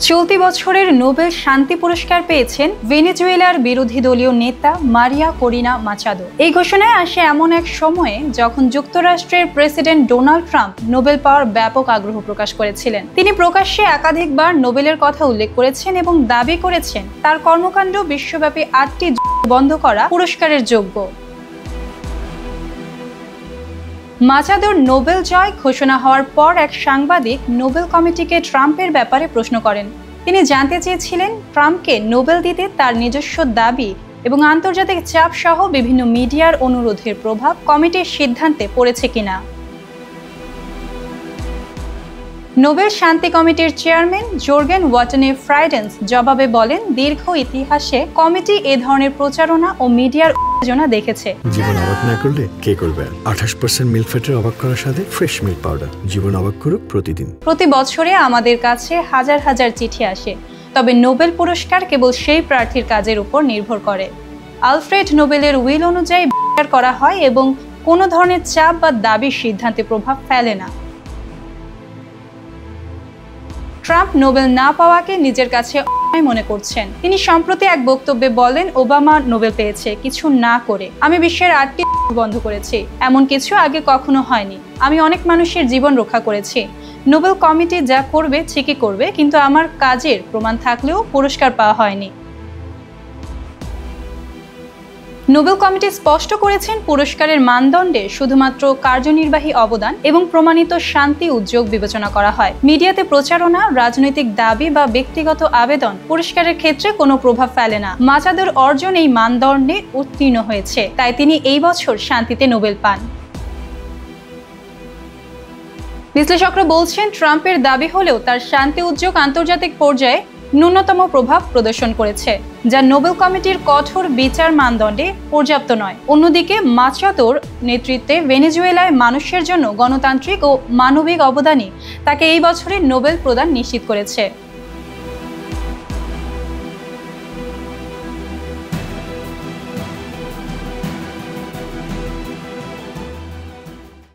চলতি বছরের নোবেল শান্তি পুরস্কার পেয়েছেন ভেনেজুয়েলার বিরোধী দলীয় নেতা মারিয়া করিনা মাচাদো। এই ঘোষণায় আসে এমন এক সময়ে যখন যুক্তরাষ্ট্রের প্রেসিডেন্ট ডোনাল্ড ট্রাম্প নোবেল পাওয়ার ব্যাপক আগ্রহ প্রকাশ করেছিলেন। তিনি প্রকাশ্যে একাধিকবার নোবেলের কথা উল্লেখ করেছেন এবং দাবি করেছেন তার কর্মকাণ্ড বিশ্বব্যাপী 8টি বন্ধ করা পুরস্কারের যোগ্য। মাচাদোর নোবেল জয় ঘোষণা হওয়ার পর এক সাংবাদিক নোবেল কমিটিকে ট্রাম্পের ব্যাপারে প্রশ্ন করেন। তিনি জানতে চেয়েছিলেন ট্রাম্পকে নোবেল দিতে তার নিজস্ব দাবি এবং আন্তর্জাতিক চাপ সহ বিভিন্ন মিডিয়ার অনুরোধের প্রভাব কমিটির সিদ্ধান্তে পড়েছে কিনা। নোবেল শান্তি কমিটির চেয়ারম্যান জোর্গেন ওয়াটনে ফ্রাইডেন্স জবাবে বলেন, দীর্ঘ ইতিহাসে কমিটি এ ধরনের প্রচারণা ও মিডিয়ার উত্তেজনা দেখেছে। জীবন অবাক না করলে কে করবে? 28% মিল্ক ফ্যাটের অবাক করার সাথে ফ্রেশ মিল্ক পাউডার। জীবন অবাক করুক প্রতিদিন। প্রতি বছরে আমাদের কাছে হাজার হাজার চিঠি আসে, তবে নোবেল পুরস্কার কেবল সেই প্রার্থীর কাজের উপর নির্ভর করে। আলফ্রেড নোবেলের উইল অনুযায়ী বিচার করা হয় এবং কোনো ধরনের চাপ বা দাবির সিদ্ধান্তে প্রভাব ফেলে না। ট্রাম্প নোবেল না পাওয়াকে নিজের কাছে অন্যায় মনে করছেন। তিনি সম্প্রতি এক বক্তব্যে বলেন, ওবামা নোবেল পেয়েছে কিছু না করে। আমি বিশ্বের 8টি বন্ধ করেছি, এমন কিছু আগে কখনো হয়নি। আমি অনেক মানুষের জীবন রক্ষা করেছি। নোবেল কমিটি যা করবে ঠিকই করবে, কিন্তু আমার কাজের প্রমাণ থাকলেও পুরস্কার পাওয়া হয়নি। নোবেল কমিটি স্পষ্ট করেছেন, পুরস্কারের মানদণ্ডে শুধুমাত্র কার্যনির্বাহী অবদান এবং প্রমাণিত শান্তি উদ্যোগ বিবেচনা করা হয়। মিডিয়াতে প্রচারণা, রাজনৈতিক দাবি বা ব্যক্তিগত আবেদন পুরস্কারের ক্ষেত্রে কোনো প্রভাব ফেলে না। মাচাদোর অর্জন এই মানদণ্ডে উত্তীর্ণ হয়েছে, তাই তিনি এই বছর শান্তিতে নোবেল পান। বিশ্লেষকরা বলছেন, ট্রাম্পের দাবি হলেও তার শান্তি উদ্যোগ আন্তর্জাতিক পর্যায়ে ন্যূনতম প্রভাব প্রদর্শন করেছে, যা নোবেল কমিটির কঠোর বিচার মানদণ্ডে পর্যাপ্ত নয়। অন্যদিকে মাচাদোর নেতৃত্বে ভেনেজুয়েলায় মানুষের জন্য গণতান্ত্রিক ও মানবিক অবদানই তাকে এই বছরের নোবেল প্রদান নিশ্চিত করেছে।